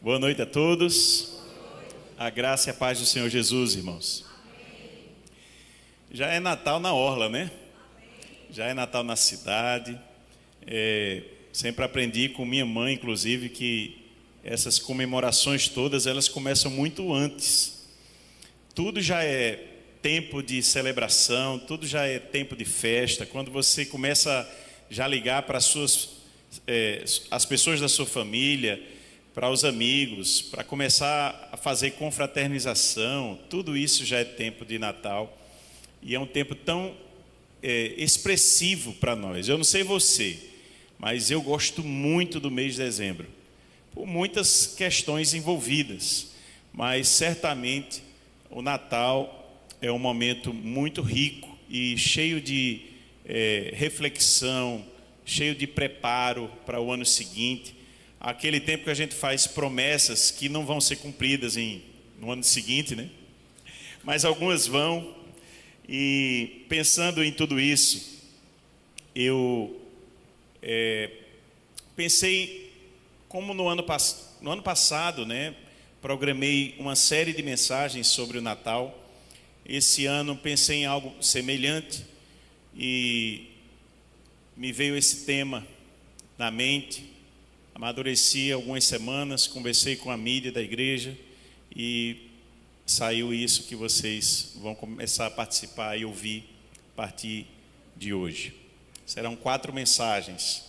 Boa noite a todos. A graça e a paz do Senhor Jesus, irmãos. Já é Natal na orla, né? Já é Natal na cidade. Sempre aprendi com minha mãe, inclusive, que essas comemorações todas, elas começam muito antes. Tudo já é tempo de celebração, tudo já é tempo de festa. Quando você começa já a ligar para as pessoas da sua família, para os amigos, para começar a fazer confraternização, tudo isso já é tempo de Natal. E é um tempo tão expressivo para nós. Eu não sei você, mas eu gosto muito do mês de dezembro, por muitas questões envolvidas. Mas certamente o Natal é um momento muito rico e cheio de reflexão, cheio de preparo para o ano seguinte. Aquele tempo que a gente faz promessas que não vão ser cumpridas no ano seguinte, né? Mas algumas vão. E pensando em tudo isso, eu pensei como no ano passado, né? Programei uma série de mensagens sobre o Natal. Esse ano pensei em algo semelhante e me veio esse tema na mente. Amadureci algumas semanas, conversei com a mídia da igreja e saiu isso que vocês vão começar a participar e ouvir a partir de hoje. Serão 4 mensagens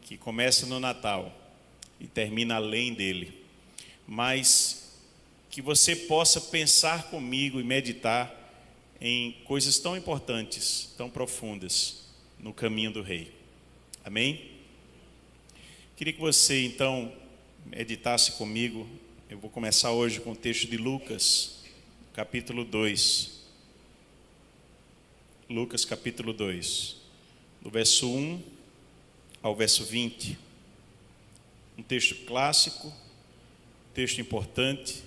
que começam no Natal e terminam além dele, mas que você possa pensar comigo e meditar em coisas tão importantes, tão profundas no caminho do Rei. Amém? Queria que você então meditasse comigo. Eu vou começar hoje com o texto de Lucas, capítulo 2. Lucas, capítulo 2, do verso 1 ao verso 20. Um texto clássico, um texto importante,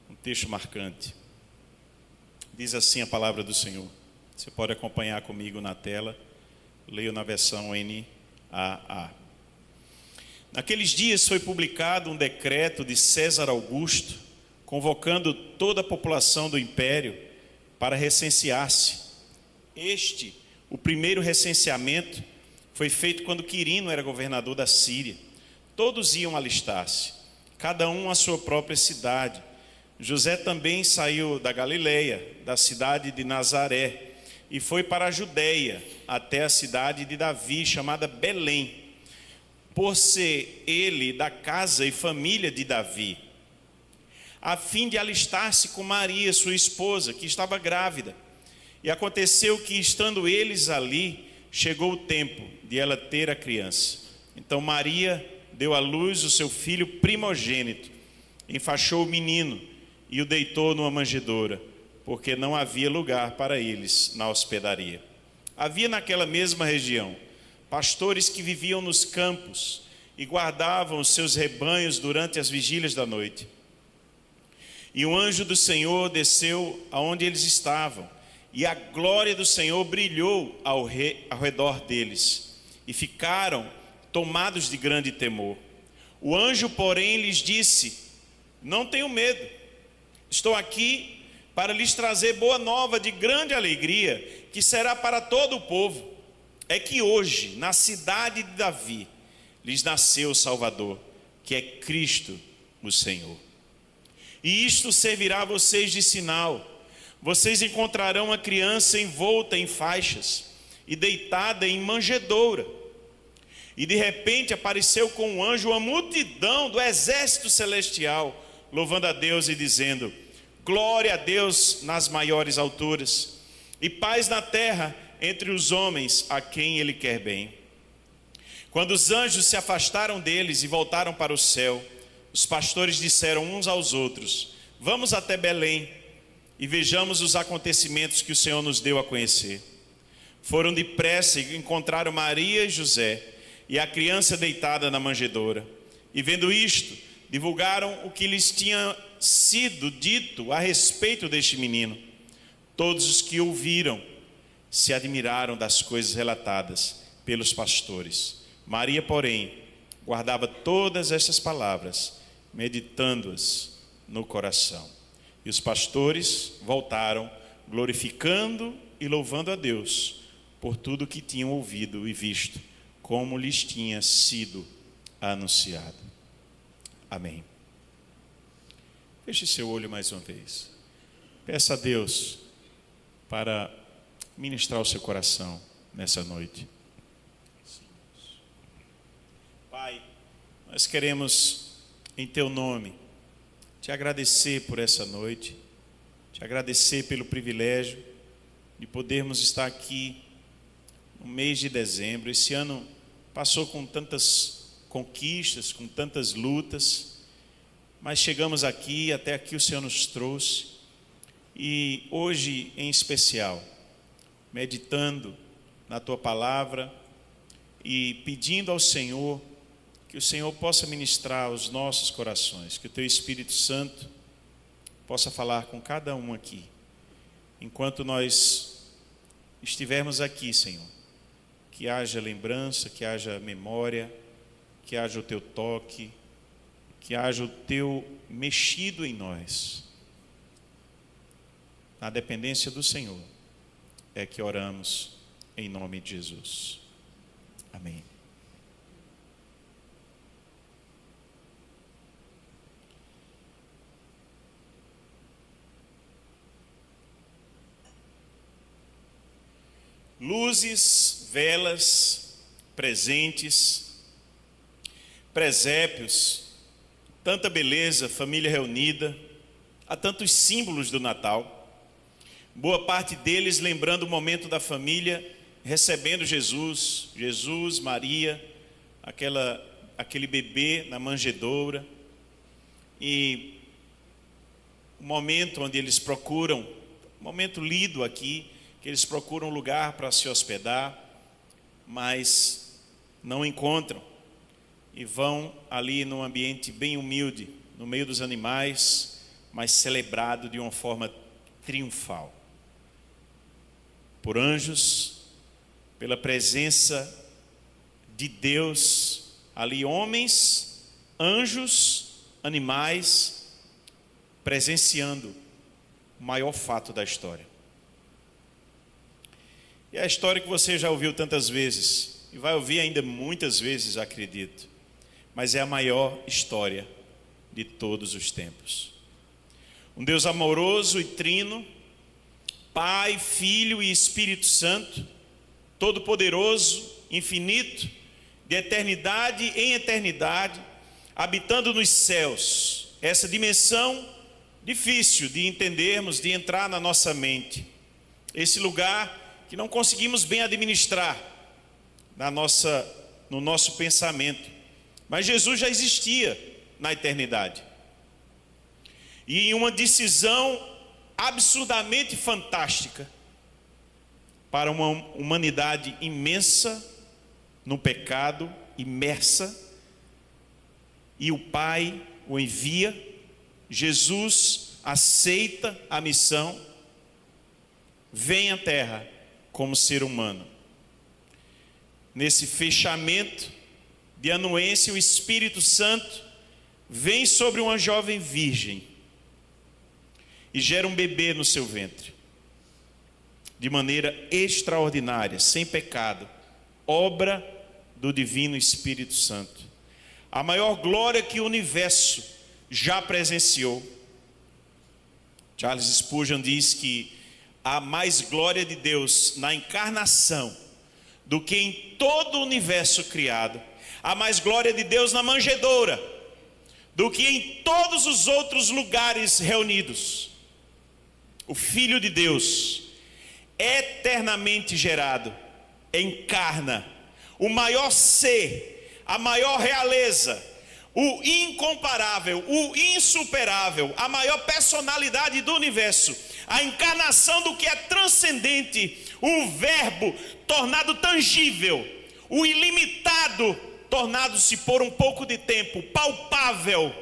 um texto marcante. Diz assim a palavra do Senhor. Você pode acompanhar comigo na tela. Leio na versão NAA. Naqueles dias foi publicado um decreto de César Augusto, convocando toda a população do império para recensear-se. O primeiro recenseamento, foi feito quando Quirino era governador da Síria. Todos iam alistar-se, cada um à sua própria cidade. José também saiu da Galileia, da cidade de Nazaré, e foi para a Judeia, até a cidade de Davi, chamada Belém, por ser ele da casa e família de Davi, a fim de alistar-se com Maria, sua esposa, que estava grávida. E aconteceu que, estando eles ali, chegou o tempo de ela ter a criança. Então Maria deu à luz o seu filho primogênito, enfaixou o menino e o deitou numa manjedoura, porque não havia lugar para eles na hospedaria. Havia naquela mesma região pastores que viviam nos campos e guardavam os seus rebanhos durante as vigílias da noite. E o anjo do Senhor desceu aonde eles estavam, e a glória do Senhor brilhou ao redor deles, e ficaram tomados de grande temor. O anjo, porém, lhes disse: não tenham medo, estou aqui para lhes trazer boa nova de grande alegria, que será para todo o povo. É que hoje, na cidade de Davi, lhes nasceu o Salvador, que é Cristo o Senhor. E isto servirá a vocês de sinal: vocês encontrarão a criança envolta em faixas e deitada em manjedoura. E de repente apareceu com um anjo uma multidão do exército celestial, louvando a Deus e dizendo: glória a Deus nas maiores alturas, e paz na terra entre os homens a quem ele quer bem. Quando os anjos se afastaram deles e voltaram para o céu, os pastores disseram uns aos outros: vamos até Belém e vejamos os acontecimentos que o Senhor nos deu a conhecer. Foram depressa e encontraram Maria e José e a criança deitada na manjedoura. E vendo isto, divulgaram o que lhes tinha sido dito a respeito deste menino. Todos os que ouviram se admiraram das coisas relatadas pelos pastores. Maria, porém, guardava todas estas palavras, meditando-as no coração. E os pastores voltaram, glorificando e louvando a Deus por tudo que tinham ouvido e visto, como lhes tinha sido anunciado. Amém. Feche seu olho mais uma vez. Peça a Deus para ministrar o seu coração nessa noite. Pai, nós queremos, em Teu nome, Te agradecer por essa noite, Te agradecer pelo privilégio de podermos estar aqui no mês de dezembro. Esse ano passou com tantas conquistas, com tantas lutas, mas chegamos aqui, até aqui o Senhor nos trouxe, e hoje em especial, meditando na Tua palavra e pedindo ao Senhor que o Senhor possa ministrar aos nossos corações, que o Teu Espírito Santo possa falar com cada um aqui, enquanto nós estivermos aqui, Senhor, que haja lembrança, que haja memória, que haja o Teu toque, que haja o Teu mexido em nós. Na dependência do Senhor é que oramos em nome de Jesus. Amém. Luzes, velas, presentes, presépios, tanta beleza, família reunida, há tantos símbolos do Natal, boa parte deles lembrando o momento da família recebendo Jesus, Maria, aquele bebê na manjedoura, e o momento onde eles procuram, momento lido aqui, que eles procuram um lugar para se hospedar, mas não encontram, e vão ali num ambiente bem humilde, no meio dos animais, mas celebrado de uma forma triunfal, por anjos, pela presença de Deus ali, homens, anjos, animais, presenciando o maior fato da história. E é a história que você já ouviu tantas vezes, e vai ouvir ainda muitas vezes, acredito, mas é a maior história de todos os tempos. Um Deus amoroso e trino, Pai, Filho e Espírito Santo, todo-poderoso, infinito, de eternidade em eternidade, habitando nos céus, essa dimensão difícil de entendermos, de entrar na nossa mente, esse lugar que não conseguimos bem administrar no nosso pensamento, mas Jesus já existia na eternidade, e em uma decisão absurdamente fantástica, para uma humanidade imensa no pecado, imersa, e o Pai o envia, Jesus aceita a missão, vem à terra como ser humano. Nesse fechamento de anuência, o Espírito Santo vem sobre uma jovem virgem e gera um bebê no seu ventre, de maneira extraordinária, sem pecado, obra do Divino Espírito Santo. A maior glória que o universo já presenciou. Charles Spurgeon diz que há mais glória de Deus na encarnação do que em todo o universo criado. Há mais glória de Deus na manjedoura do que em todos os outros lugares reunidos. O Filho de Deus, eternamente gerado, encarna o maior ser, a maior realeza, o incomparável, o insuperável, a maior personalidade do universo, a encarnação do que é transcendente, o Verbo tornado tangível, o ilimitado tornado-se por um pouco de tempo palpável,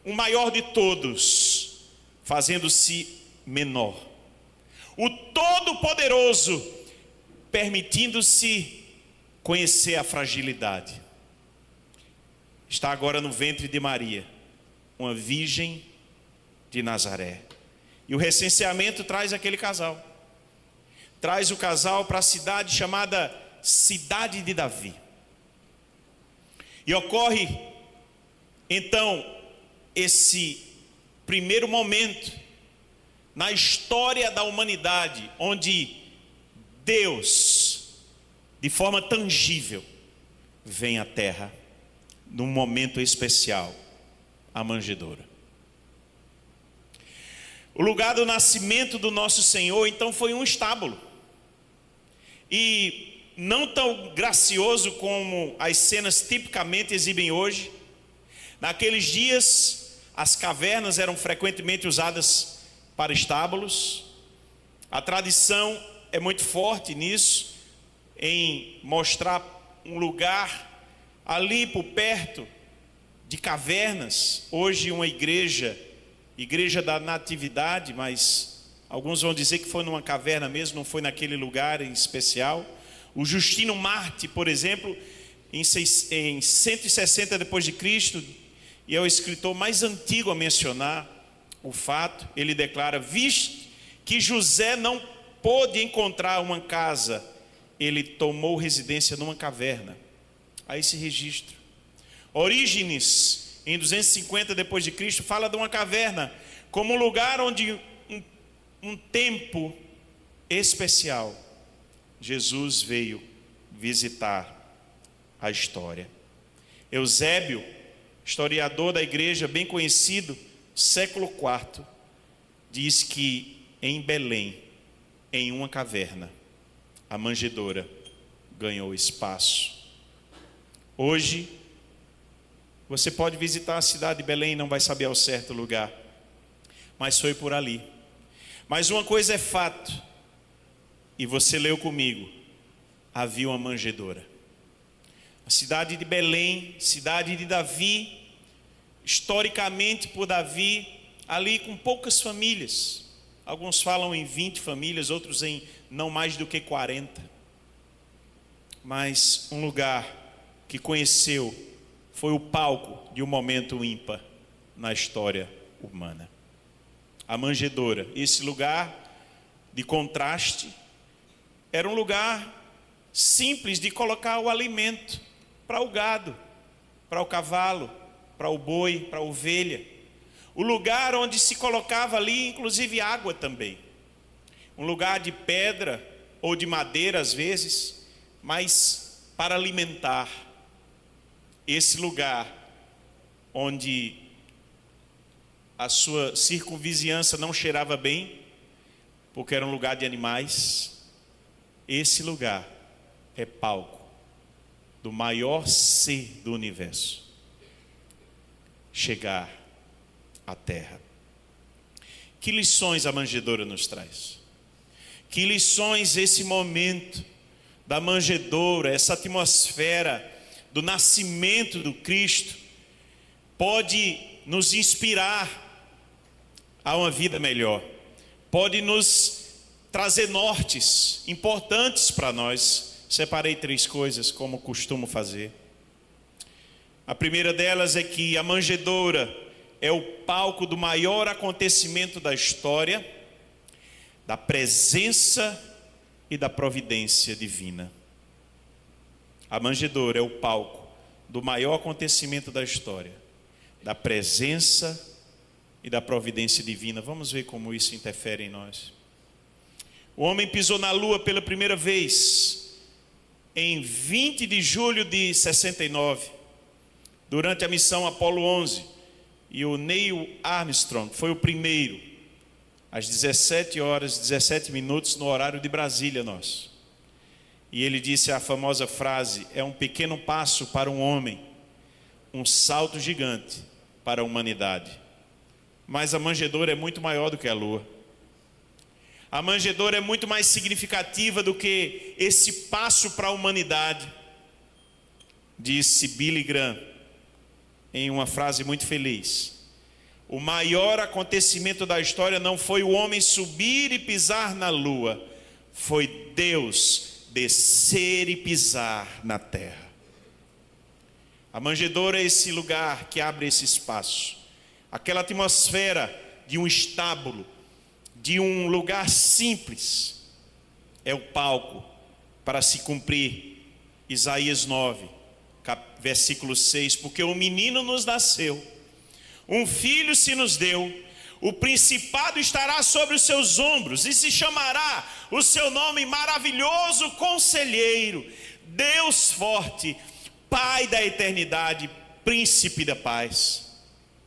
o maior de todos, fazendo-se menor, o Todo-Poderoso permitindo-se conhecer a fragilidade. Está agora no ventre de Maria, uma virgem de Nazaré. E o recenseamento traz aquele casal. Traz o casal para a cidade chamada Cidade de Davi. E ocorre, então, esse primeiro momento na história da humanidade, onde Deus, de forma tangível, vem à terra, num momento especial, a manjedoura. O lugar do nascimento do nosso Senhor, então, foi um estábulo. E não tão gracioso como as cenas tipicamente exibem hoje. Naqueles dias, as cavernas eram frequentemente usadas para estábulos. A tradição é muito forte nisso, em mostrar um lugar ali por perto de cavernas. Hoje uma igreja da Natividade, mas alguns vão dizer que foi numa caverna mesmo, não foi naquele lugar em especial. O Justino Marte, por exemplo, em 160 depois de Cristo, e é o escritor mais antigo a mencionar o fato, ele declara: visto que José não pôde encontrar uma casa, ele tomou residência numa caverna. Há esse registro. Orígenes, em 250 depois de Cristo, fala de uma caverna como um lugar onde um tempo especial Jesus veio visitar a história. Eusébio, historiador da igreja, bem conhecido, século IV, diz que em Belém, em uma caverna, a manjedoura ganhou espaço. Hoje, você pode visitar a cidade de Belém e não vai saber ao certo o lugar, mas foi por ali. Mas uma coisa é fato, e você leu comigo: havia uma manjedoura. A cidade de Belém, cidade de Davi, historicamente por Davi, ali com poucas famílias. Alguns falam em 20 famílias, outros em não mais do que 40. Mas um lugar que conheceu, foi o palco de um momento ímpar na história humana. A manjedoura, esse lugar de contraste, era um lugar simples de colocar o alimento para o gado, para o cavalo, para o boi, para a ovelha. O lugar onde se colocava ali, inclusive, água também. Um lugar de pedra ou de madeira, às vezes, mas para alimentar. Esse lugar onde a sua circunvizinhança não cheirava bem, porque era um lugar de animais. Esse lugar é palco do maior ser do universo chegar à terra. Que lições a manjedoura nos traz? Que lições esse momento da manjedoura, essa atmosfera do nascimento do Cristo pode nos inspirar a uma vida melhor, pode nos trazer nortes importantes para nós. Separei 3 coisas, como costumo fazer. A primeira delas é que a manjedoura é o palco do maior acontecimento da história, da presença e da providência divina. A manjedoura é o palco do maior acontecimento da história, da presença e da providência divina. Vamos ver como isso interfere em nós. O homem pisou na lua pela primeira vez em 20 de julho de 69, durante a missão Apollo 11, e o Neil Armstrong foi o primeiro, às 17 horas, 17 minutos, no horário de Brasília nosso. E ele disse a famosa frase: é um pequeno passo para um homem, um salto gigante para a humanidade. Mas a manjedoura é muito maior do que a lua. A manjedoura é muito mais significativa do que esse passo para a humanidade, disse Billy Graham em uma frase muito feliz. O maior acontecimento da história não foi o homem subir e pisar na lua, foi Deus descer e pisar na terra. A manjedoura é esse lugar que abre esse espaço aquela atmosfera de um estábulo, de um lugar simples, é o palco para se cumprir Isaías 9, versículo 6, porque um menino nos nasceu, um filho se nos deu, o principado estará sobre os seus ombros, e se chamará o seu nome maravilhoso Conselheiro, Deus forte, Pai da eternidade, Príncipe da paz.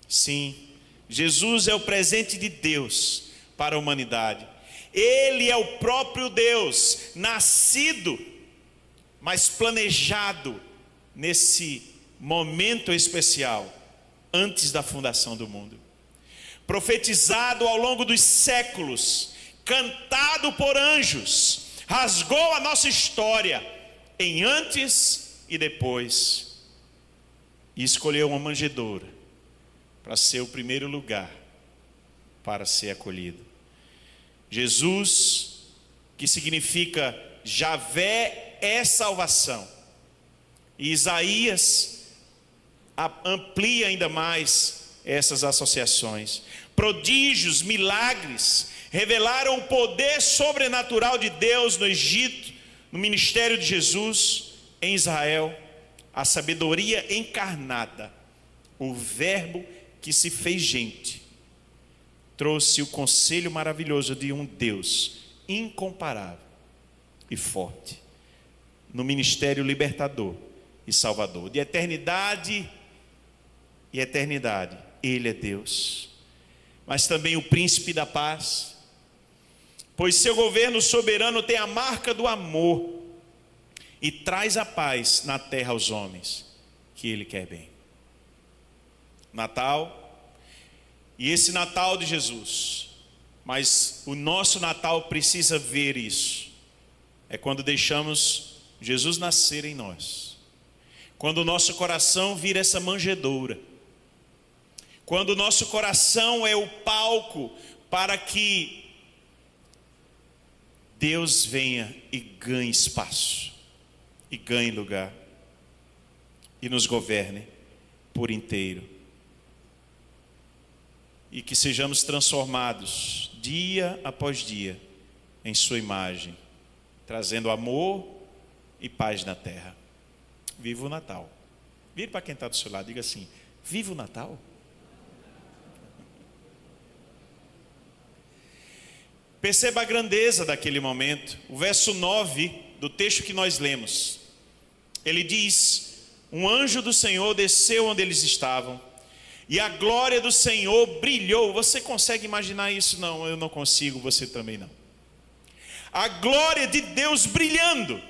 Sim, Jesus é o presente de Deus para a humanidade. Ele é o próprio Deus, nascido, mas planejado nesse momento especial, antes da fundação do mundo. Profetizado ao longo dos séculos, cantado por anjos, rasgou a nossa história em antes e depois, e escolheu uma manjedoura para ser o primeiro lugar para ser acolhido. Jesus, que significa Javé é salvação, e Isaías amplia ainda mais essas associações. Prodígios, milagres revelaram o poder sobrenatural de Deus no Egito, no ministério de Jesus em Israel, a sabedoria encarnada, o verbo que se fez gente, trouxe o conselho maravilhoso de um Deus incomparável e forte, no ministério libertador e salvador. De eternidade e eternidade, Ele é Deus, mas também o príncipe da paz, pois seu governo soberano tem a marca do amor e traz a paz na terra aos homens que Ele quer bem. Natal, e esse Natal de Jesus, mas o nosso Natal precisa ver isso, é quando deixamos Jesus nascer em nós, quando o nosso coração vira essa manjedoura, quando o nosso coração é o palco para que Deus venha e ganhe espaço, e ganhe lugar, e nos governe por inteiro, e que sejamos transformados dia após dia em sua imagem, trazendo amor e paz na terra. Viva o Natal. Vire para quem está do seu lado, diga assim: viva o Natal. Perceba a grandeza daquele momento. O verso 9 do texto que nós lemos, ele diz: um anjo do Senhor desceu onde eles estavam, e a glória do Senhor brilhou. Você consegue imaginar isso? Não, eu não consigo, você também não. A glória de Deus brilhando,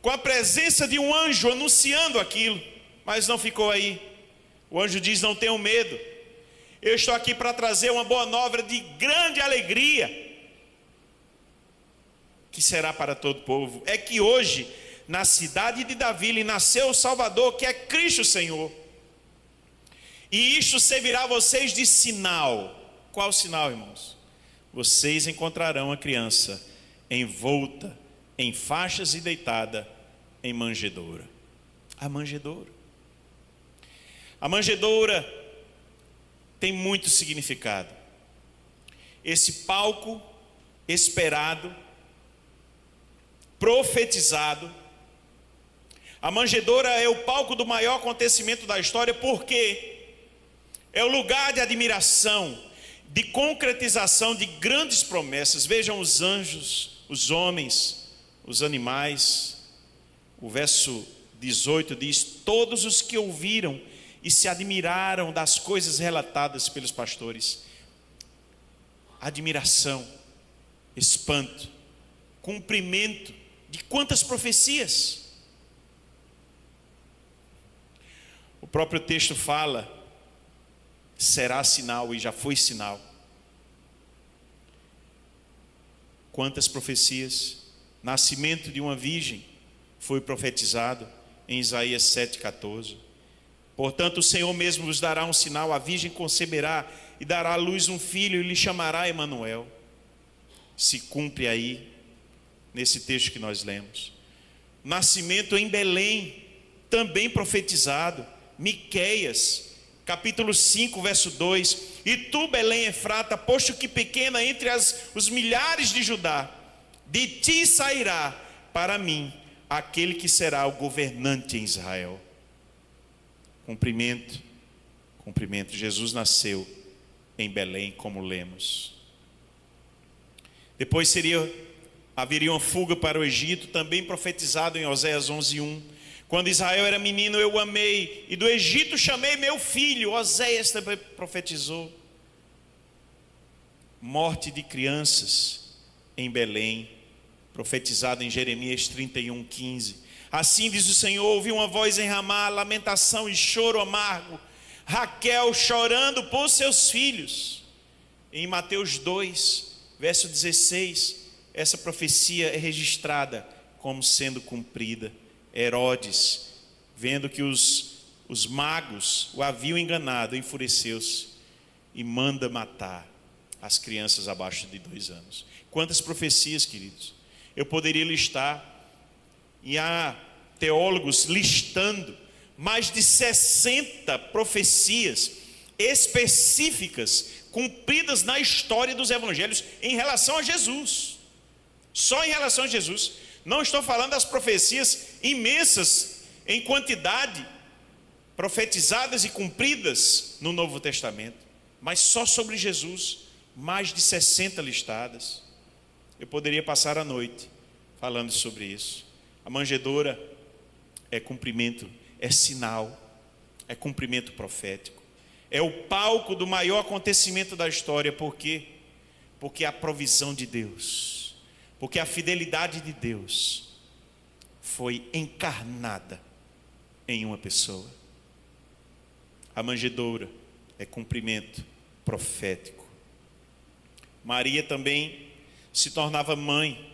com a presença de um anjo anunciando aquilo, mas não ficou aí. O anjo diz: não tenham medo, eu estou aqui para trazer uma boa nova de grande alegria, que será para todo o povo. É que hoje, na cidade de Davi, lhe nasceu o Salvador, que é Cristo Senhor. E isto servirá a vocês de sinal. Qual sinal, irmãos? Vocês encontrarão a criança envolta em faixas e deitada em manjedoura. A manjedoura. A manjedoura tem muito significado. Esse palco esperado, profetizado. A manjedoura é o palco do maior acontecimento da história, porque é o lugar de admiração, de concretização de grandes promessas. Vejam os anjos, os homens, os animais. O verso 18 diz: todos os que ouviram e se admiraram das coisas relatadas pelos pastores. Admiração, espanto, cumprimento de quantas profecias. O próprio texto fala: será sinal, e já foi sinal. Quantas profecias. Nascimento de uma virgem foi profetizado em Isaías 7,14. Portanto, o Senhor mesmo vos dará um sinal: a virgem conceberá e dará à luz um filho, e lhe chamará Emanuel. Se cumpre aí nesse texto que nós lemos. Nascimento em Belém, também profetizado, Miqueias Capítulo 5, verso 2: E tu, Belém Efrata, posto que pequena entre os milhares de Judá, de ti sairá para mim aquele que será o governante em Israel. Cumprimento. Jesus nasceu em Belém, como lemos. Depois haveria uma fuga para o Egito, também profetizado em Oséias 11:1. Quando Israel era menino, eu o amei, e do Egito chamei meu filho. Oséias também profetizou. Morte de crianças em Belém, profetizado em Jeremias 31:15. Assim diz o Senhor: ouvi uma voz em Ramá, lamentação e choro amargo, Raquel chorando por seus filhos. Em Mateus 2, verso 16, essa profecia é registrada como sendo cumprida. Herodes, vendo que os magos o haviam enganado, enfureceu-se e manda matar as crianças abaixo de 2 anos. Quantas profecias, queridos! Eu poderia listar, e há teólogos listando mais de 60 profecias específicas cumpridas na história dos evangelhos em relação a Jesus. Só em relação a Jesus. Não estou falando das profecias imensas em quantidade, profetizadas e cumpridas no Novo Testamento, mas só sobre Jesus, mais de 60 listadas. Eu poderia passar a noite falando sobre isso. A manjedoura é cumprimento, é sinal, é cumprimento profético, é o palco do maior acontecimento da história. Por quê? Porque a provisão de Deus, porque a fidelidade de Deus foi encarnada em uma pessoa. A manjedoura é cumprimento profético. Maria também se tornava mãe.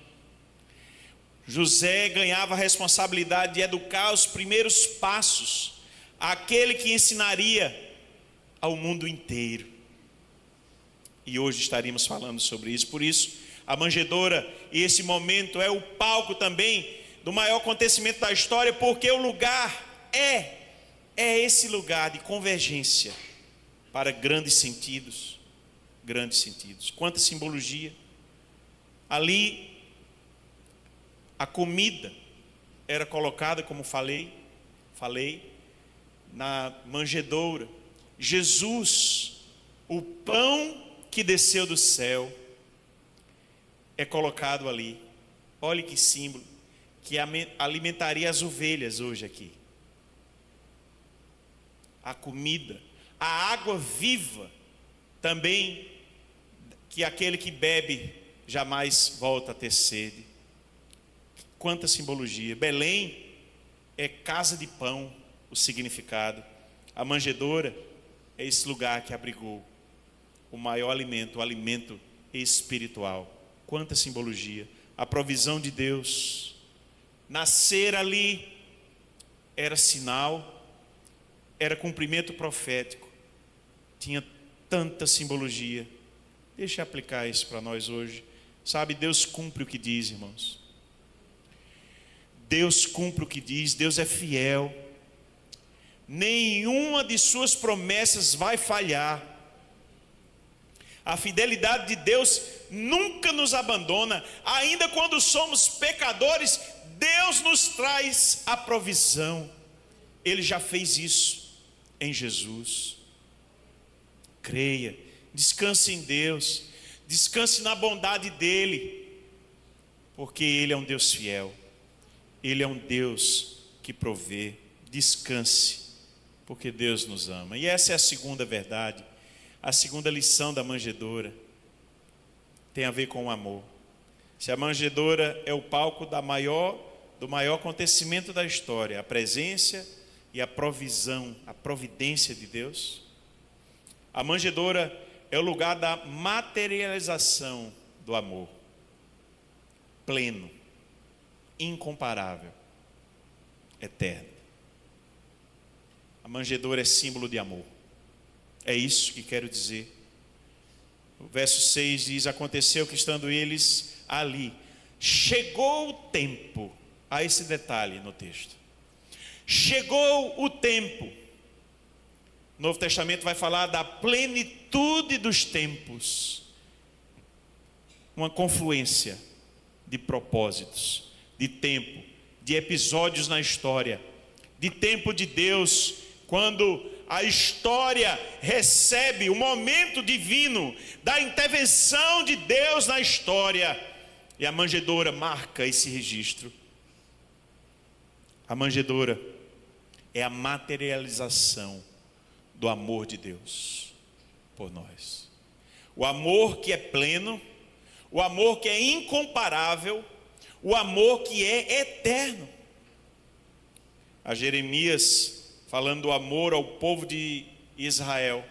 José ganhava a responsabilidade de educar os primeiros passos, aquele que ensinaria ao mundo inteiro. E hoje estaríamos falando sobre isso. Por isso, a manjedoura e esse momento é o palco também do maior acontecimento da história, porque o lugar é esse lugar de convergência para grandes sentidos. Quanta simbologia! Ali a comida era colocada, como falei, na manjedoura. Jesus, o pão que desceu do céu, é colocado ali. Olhe que símbolo, que alimentaria as ovelhas hoje aqui. A comida, a água viva, também, que aquele que bebe jamais volta a ter sede. Quanta simbologia! Belém é casa de pão, o significado. A manjedoura é esse lugar que abrigou o maior alimento, o alimento espiritual. Quanta simbologia! A provisão de Deus. Nascer ali era sinal, era cumprimento profético. Tinha tanta simbologia. Deixa eu aplicar isso para nós hoje. Sabe, Deus cumpre o que diz, irmãos. Deus cumpre o que diz, Deus é fiel. Nenhuma de suas promessas vai falhar. A fidelidade de Deus nunca nos abandona. Ainda quando somos pecadores, Deus nos traz a provisão. Ele já fez isso em Jesus. Creia, descanse em Deus, descanse na bondade dEle, porque Ele é um Deus fiel. Ele é um Deus que provê. Descanse, porque Deus nos ama. E essa é a segunda verdade, a segunda lição da manjedoura. Tem a ver com o amor. Se a manjedoura é o palco do maior acontecimento da história, a presença e a provisão, a providência de Deus, a manjedoura é o lugar da materialização do amor pleno, incomparável, eterno. A manjedoura é símbolo de amor. É isso que quero dizer. O verso 6 diz: aconteceu que estando eles ali, chegou o tempo. Há esse detalhe no texto. Chegou o tempo. O Novo Testamento vai falar da plenitude dos tempos. Uma confluência de propósitos, de tempo, de episódios na história, de tempo de Deus, quando a história recebe o momento divino da intervenção de Deus na história, e a manjedoura marca esse registro. A manjedoura é a materialização do amor de Deus por nós. O amor que é pleno, o amor que é incomparável, o amor que é eterno. A Jeremias, falando do amor ao povo de Israel,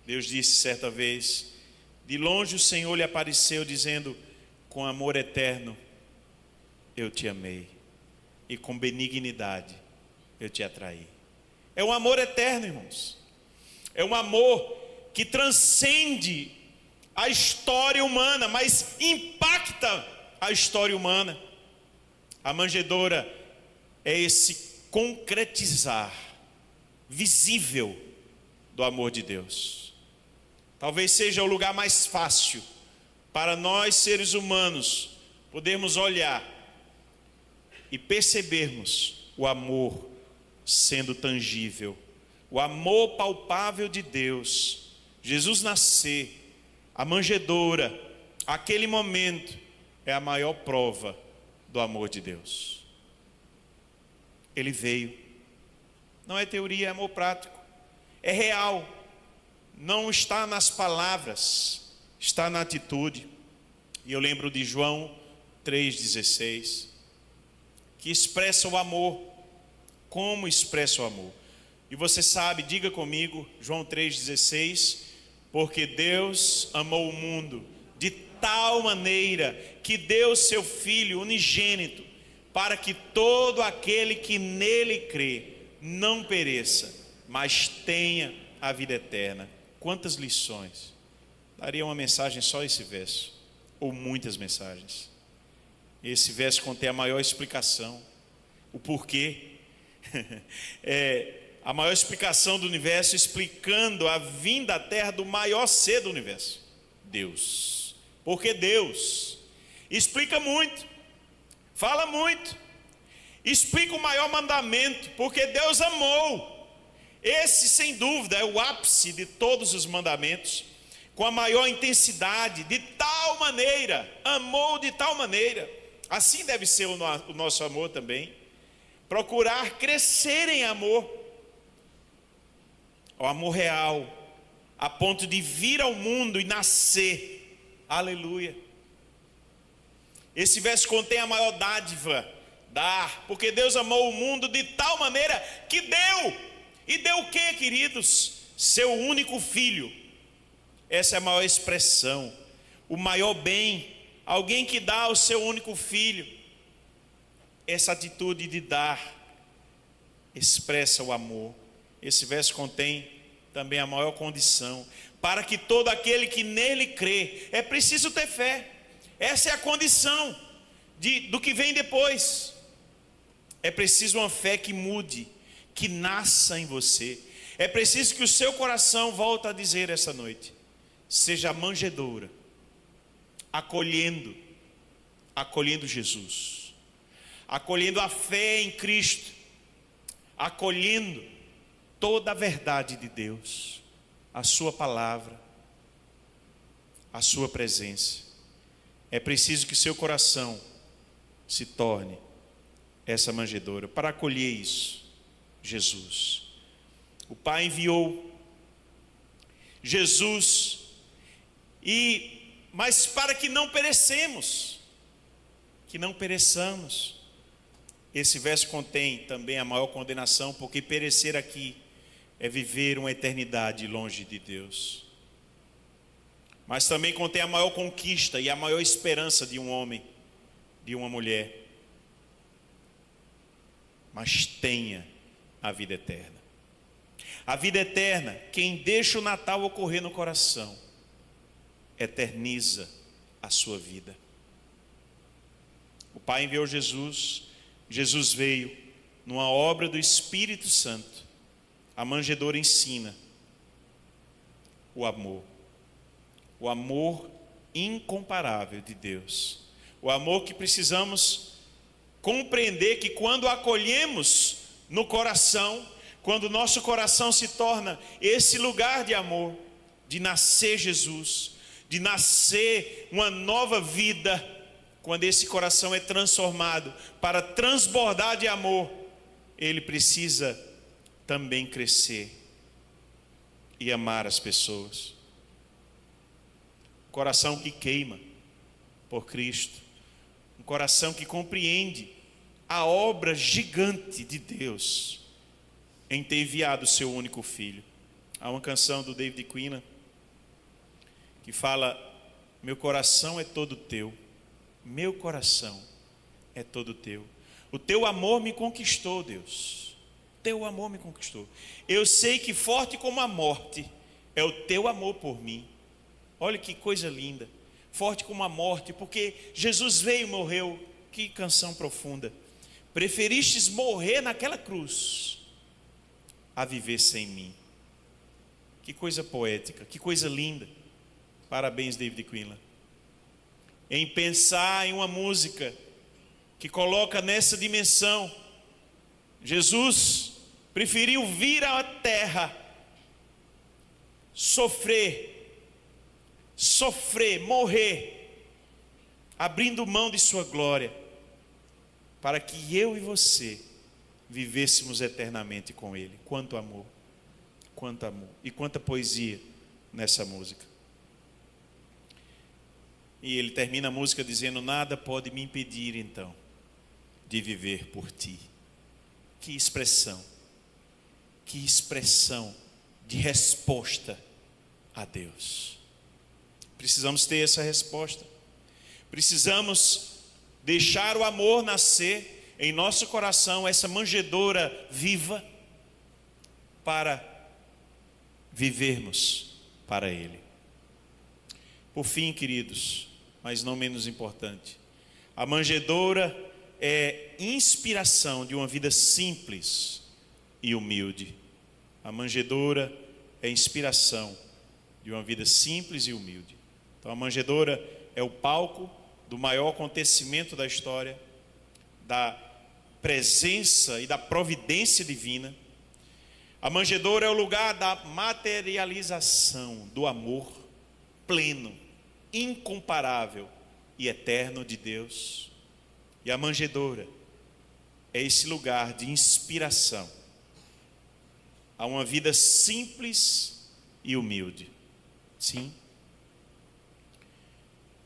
Deus disse certa vez: de longe o Senhor lhe apareceu dizendo, com amor eterno eu te amei, e com benignidade eu te atraí. É um amor eterno, irmãos. É um amor que transcende a história humana, mas impacta a história humana. A manjedoura é esse concretizar visível do amor de Deus. Talvez seja o lugar mais fácil para nós seres humanos podermos olhar e percebermos o amor sendo tangível, o amor palpável de Deus. Jesus nascer, a manjedoura, aquele momento é a maior prova do amor de Deus. Ele veio. Não é teoria, é amor prático. É real. Não está nas palavras, está na atitude. E eu lembro de João 3,16, que expressa o amor. Como expressa o amor? E você sabe, diga comigo, João 3,16, porque Deus amou o mundo de tal maneira que deu seu Filho unigênito, para que todo aquele que nele crê não pereça, mas tenha a vida eterna. Quantas lições! Daria uma mensagem só esse verso, ou muitas mensagens. Esse verso contém a maior explicação, o porquê. A maior explicação do universo, explicando a vinda à terra do maior ser do universo, Deus. Porque Deus explica muito, fala muito, explica o maior mandamento, porque Deus amou. Esse, sem dúvida, é o ápice de todos os mandamentos, com a maior intensidade, de tal maneira, amou de tal maneira. Assim deve ser o nosso amor também. Procurar crescer em amor, o amor real, a ponto de vir ao mundo e nascer. Aleluia. Esse verso contém a maior dádiva, dar, porque Deus amou o mundo de tal maneira que deu. E deu o que, queridos? Seu único filho. Essa é a maior expressão, o maior bem, alguém que dá o seu único filho. Essa atitude de dar expressa o amor. Esse verso contém também a maior condição, para que todo aquele que nele crê. É preciso ter fé. Essa é a condição do que vem depois. É preciso uma fé que mude, que nasça em você. É preciso que o seu coração, volte a dizer essa noite, seja manjedoura, acolhendo Jesus, acolhendo a fé em Cristo, acolhendo toda a verdade de Deus, a sua palavra, a sua presença. É preciso que seu coração se torne essa manjedoura. Para acolher isso, Jesus, o Pai enviou Jesus, mas para que não perecemos, que não pereçamos. Esse verso contém também a maior condenação, porque perecer aqui é viver uma eternidade longe de Deus. Mas também contém a maior conquista e a maior esperança de um homem, de uma mulher. Mas tenha a vida eterna. A vida eterna, quem deixa o Natal ocorrer no coração, eterniza a sua vida. O Pai enviou Jesus, Jesus veio numa obra do Espírito Santo, A manjedoura ensina o amor incomparável de Deus, o amor que precisamos compreender que quando acolhemos no coração, quando o nosso coração se torna esse lugar de amor, de nascer Jesus, de nascer uma nova vida, quando esse coração é transformado para transbordar de amor, ele precisa também crescer e amar as pessoas. Coração que queima por Cristo, um coração que compreende a obra gigante de Deus em ter enviado o seu único filho. Há uma canção do David Quina que fala: meu coração é todo teu, meu coração é todo teu. O teu amor me conquistou, Deus, teu amor me conquistou. Eu sei que forte como a morte é o teu amor por mim. Olha que coisa linda, forte como a morte, porque Jesus veio e morreu. Que canção profunda. Preferistes morrer naquela cruz a viver sem mim. Que coisa poética, que coisa linda. Parabéns, David Quinlan, em pensar em uma música que coloca nessa dimensão. Jesus preferiu vir à terra, sofrer, morrer, abrindo mão de sua glória, para que eu e você vivêssemos eternamente com Ele. Quanto amor e quanta poesia nessa música. E ele termina a música dizendo: nada pode me impedir então de viver por ti. Que expressão de resposta a Deus. Precisamos ter essa resposta. Precisamos deixar o amor nascer em nosso coração, essa manjedoura viva, para vivermos para Ele. Por fim, queridos, mas não menos importante, a manjedoura é inspiração de uma vida simples e humilde. A manjedoura é inspiração de uma vida simples e humilde. Então a manjedoura é o palco do maior acontecimento da história, da presença e da providência divina. A manjedoura é o lugar da materialização do amor pleno, incomparável e eterno de Deus. E a manjedoura é esse lugar de inspiração a uma vida simples e humilde. Sim.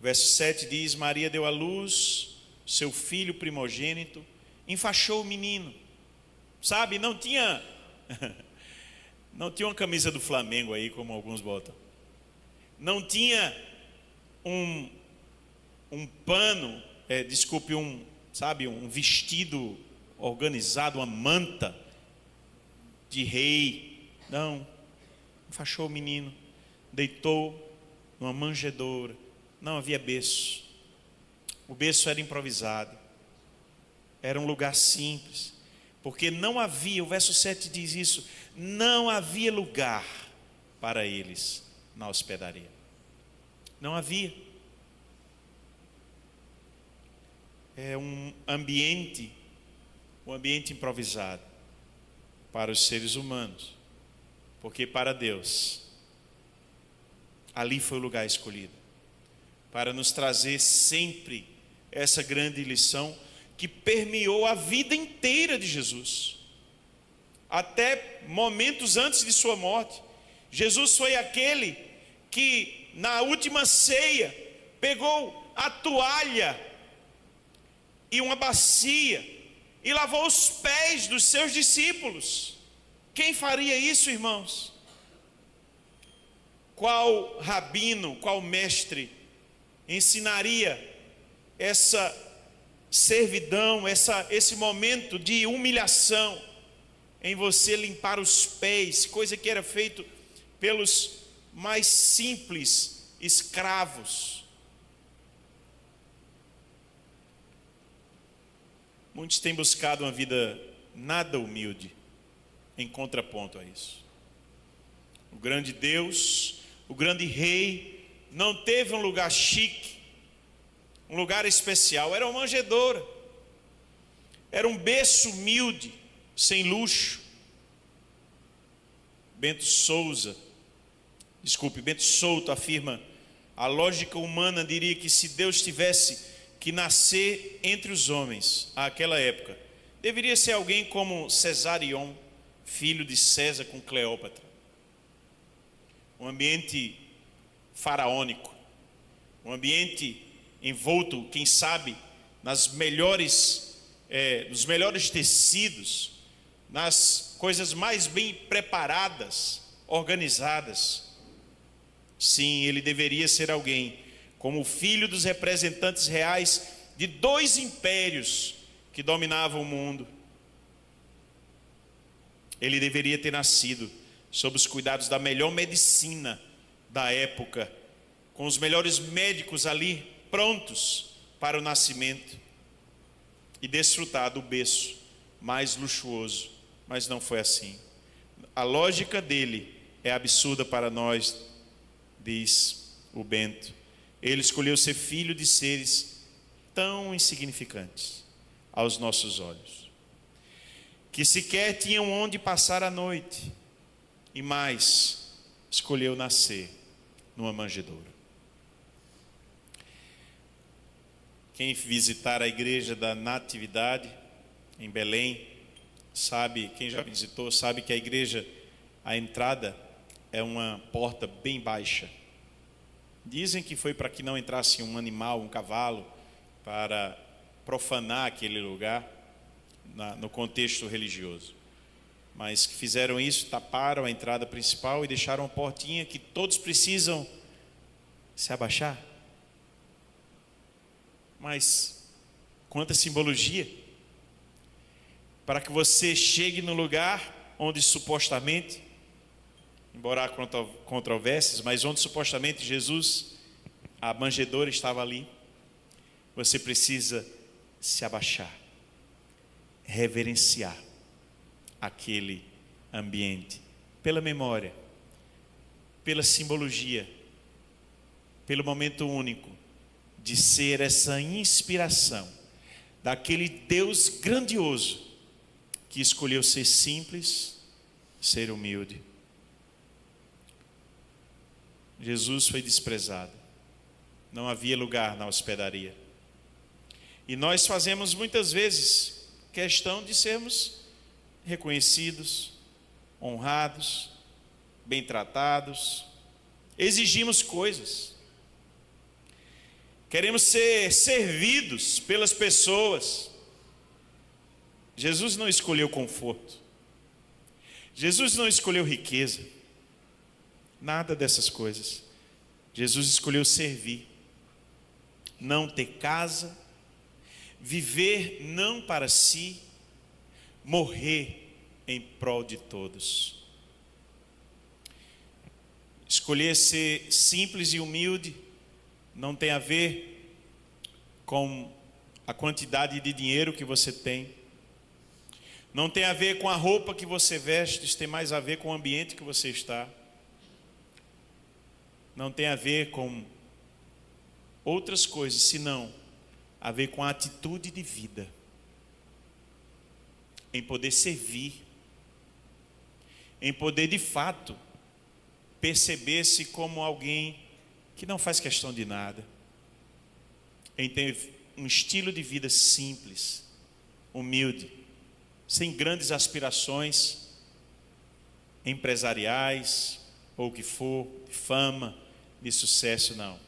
Verso 7 diz: Maria deu à luz seu filho primogênito, enfaixou o menino. Sabe, não tinha uma camisa do Flamengo aí, como alguns botam. Não tinha um pano, um vestido organizado, uma manta de rei. Não, enfaixou o menino, deitou numa manjedoura. Não havia berço. O berço era improvisado. Era um lugar simples, porque não havia, o verso 7 diz isso, não havia lugar para eles na hospedaria. Não havia. É um ambiente improvisado para os seres humanos, porque para Deus ali foi o lugar escolhido, para nos trazer sempre essa grande lição que permeou a vida inteira de Jesus, até momentos antes de sua morte. Jesus foi aquele que na última ceia pegou a toalha e uma bacia e lavou os pés dos seus discípulos. Quem faria isso, irmãos? Qual rabino, qual mestre ensinaria essa servidão, esse momento de humilhação em você limpar os pés, coisa que era feito pelos mais simples escravos? Muitos têm buscado uma vida nada humilde, em contraponto a isso. O grande Deus, o grande Rei, não teve um lugar chique, um lugar especial. Era uma manjedoura, era um berço humilde, sem luxo. Bento Souto afirma: a lógica humana diria que se Deus tivesse que nascer entre os homens àquela época, deveria ser alguém como Cesarion, filho de César com Cleópatra. Um ambiente faraônico, um ambiente envolto, quem sabe, nos melhores tecidos, nas coisas mais bem preparadas, organizadas. Sim, ele deveria ser alguém como o filho dos representantes reais de 2 impérios que dominavam o mundo. Ele deveria ter nascido sob os cuidados da melhor medicina da época, com os melhores médicos ali prontos para o nascimento, e desfrutar do berço mais luxuoso. Mas não foi assim. A lógica dele é absurda para nós, diz o Bento. Ele escolheu ser filho de seres tão insignificantes aos nossos olhos, que sequer tinham onde passar a noite, e mais, escolheu nascer numa manjedoura. Quem visitar a igreja da Natividade em Belém, sabe, quem já visitou, sabe que a igreja, a entrada é uma porta bem baixa. Dizem que foi para que não entrasse um animal, um cavalo, para profanar aquele lugar no contexto religioso. Mas que fizeram isso, taparam a entrada principal e deixaram uma portinha que todos precisam se abaixar. Mas quanta simbologia! Para que você chegue no lugar onde supostamente, embora há controvérsias, mas onde supostamente Jesus, a manjedoura estava ali, você precisa se abaixar, reverenciar aquele ambiente, pela memória, pela simbologia, pelo momento único de ser essa inspiração daquele Deus grandioso que escolheu ser simples, ser humilde. Jesus foi desprezado, não havia lugar na hospedaria. E nós fazemos muitas vezes questão de sermos reconhecidos, honrados, bem tratados, exigimos coisas, queremos ser servidos pelas pessoas. Jesus não escolheu conforto, Jesus não escolheu riqueza, nada dessas coisas. Jesus escolheu servir, não ter casa, viver não para si, morrer em prol de todos. Escolher ser simples e humilde não tem a ver com a quantidade de dinheiro que você tem, não tem a ver com a roupa que você veste, isso tem mais a ver com o ambiente que você está, não tem a ver com outras coisas, senão a ver com a atitude de vida, em poder servir, em poder de fato perceber-se como alguém que não faz questão de nada, em ter um estilo de vida simples, humilde, sem grandes aspirações empresariais ou o que for, de fama, de sucesso, não.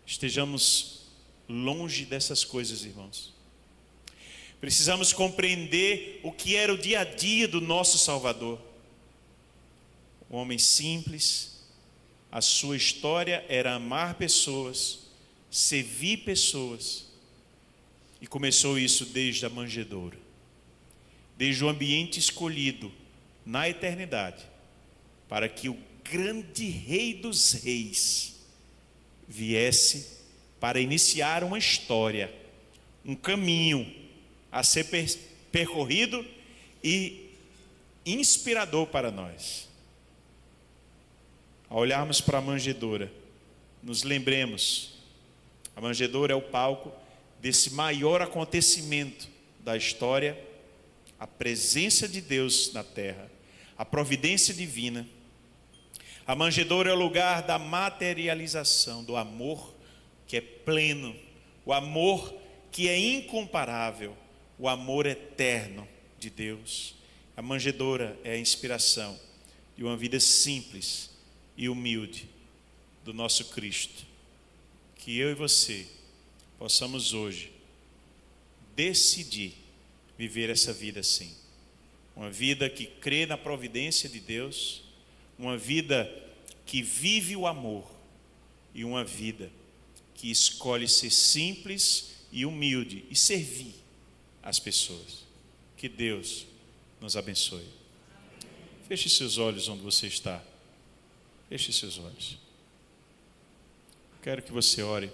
Estejamos longe dessas coisas, irmãos. Precisamos compreender o que era o dia a dia do nosso Salvador. Um homem simples, a sua história era amar pessoas, servir pessoas, e começou isso desde a manjedoura, desde o ambiente escolhido na eternidade, para que o grande Rei dos Reis viesse para iniciar uma história, um caminho a ser percorrido, e inspirador para nós. Ao olharmos para a manjedoura, nos lembremos, a manjedoura é o palco desse maior acontecimento da história, a presença de Deus na terra, a providência divina. A manjedoura é o lugar da materialização do amor que é pleno, o amor que é incomparável, o amor eterno de Deus. A manjedoura é a inspiração de uma vida simples e humilde do nosso Cristo. Que eu e você possamos hoje decidir viver essa vida assim. Uma vida que crê na providência de Deus, uma vida que vive o amor e uma vida que escolhe ser simples e humilde e servir as pessoas. Que Deus nos abençoe. Feche seus olhos onde você está. Feche seus olhos. Quero que você ore,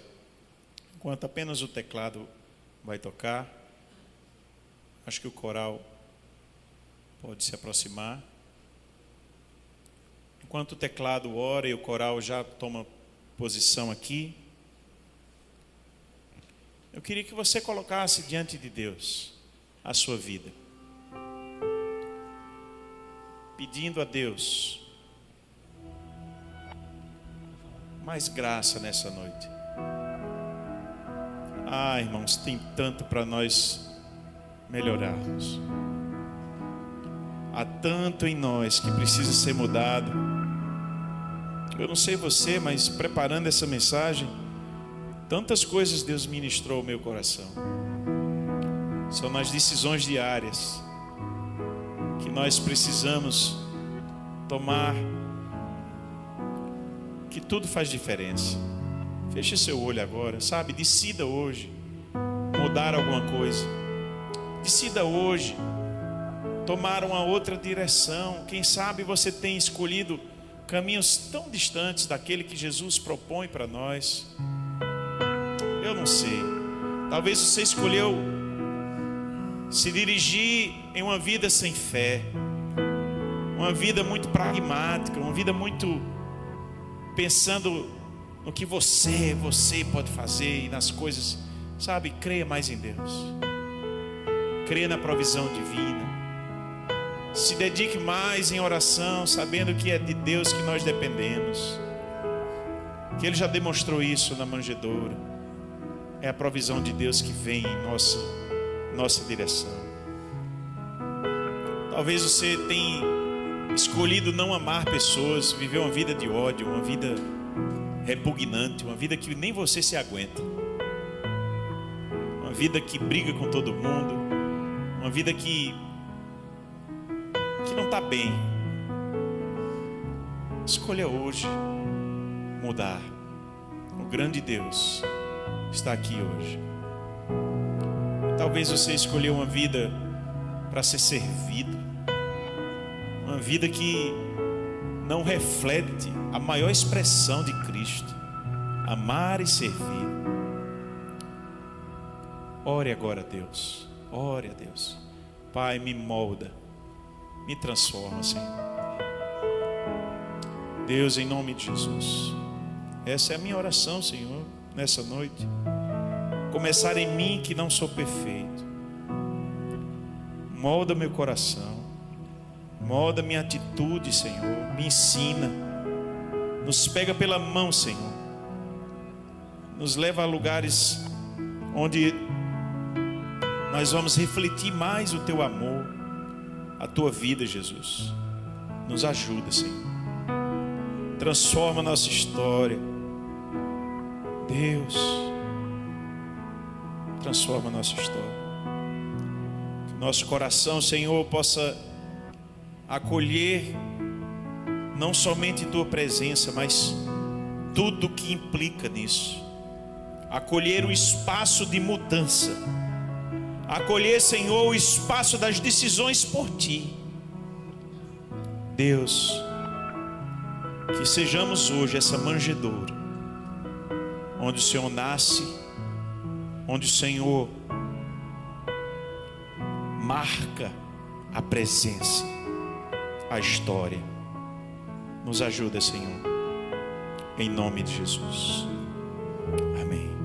enquanto apenas o teclado vai tocar. Acho que o coral pode se aproximar. Enquanto o teclado ora e o coral já toma posição aqui, eu queria que você colocasse diante de Deus a sua vida, pedindo a Deus mais graça nessa noite. Irmãos, tem tanto para nós melhorarmos. Há tanto em nós que precisa ser mudado. Eu não sei você, mas preparando essa mensagem, tantas coisas Deus ministrou ao meu coração. São nas decisões diárias que nós precisamos tomar, que tudo faz diferença. Feche seu olho agora, sabe? Decida hoje mudar alguma coisa. Decida hoje tomar uma outra direção. Quem sabe você tem escolhido caminhos tão distantes daquele que Jesus propõe para nós. Eu não sei. Talvez você escolheu se dirigir em uma vida sem fé, uma vida muito pragmática, uma vida muito pensando no que você pode fazer e nas coisas, sabe? Creia mais em Deus, creia na provisão divina, se dedique mais em oração, sabendo que é de Deus que nós dependemos, que Ele já demonstrou isso na manjedoura. É a provisão de Deus que vem em nossa direção. Talvez você tenha escolhido não amar pessoas, viver uma vida de ódio, uma vida repugnante, uma vida que nem você se aguenta, uma vida que briga com todo mundo, uma vida que não está bem. Escolha hoje mudar. O grande Deus está aqui hoje. Talvez você escolheu uma vida para ser servido, uma vida que não reflete a maior expressão de Cristo, amar e servir. Ore agora a Deus, ore a Deus. Pai, me molda, me transforma, Senhor. Deus, em nome de Jesus, essa é a minha oração, Senhor, nessa noite. Começar em mim que não sou perfeito. Molda meu coração, molda minha atitude, Senhor. Me ensina, nos pega pela mão, Senhor, nos leva a lugares onde nós vamos refletir mais o Teu amor, a Tua vida, Jesus. Nos ajuda, Senhor. Transforma a nossa história, Deus. Transforma a nossa história. Que nosso coração, Senhor, possa acolher não somente Tua presença, mas tudo que implica nisso. Acolher o espaço de mudança. Acolher, Senhor, o espaço das decisões por Ti. Deus, que sejamos hoje essa manjedoura, onde o Senhor nasce, onde o Senhor marca a presença, a história. Nos ajuda, Senhor, em nome de Jesus. Amém.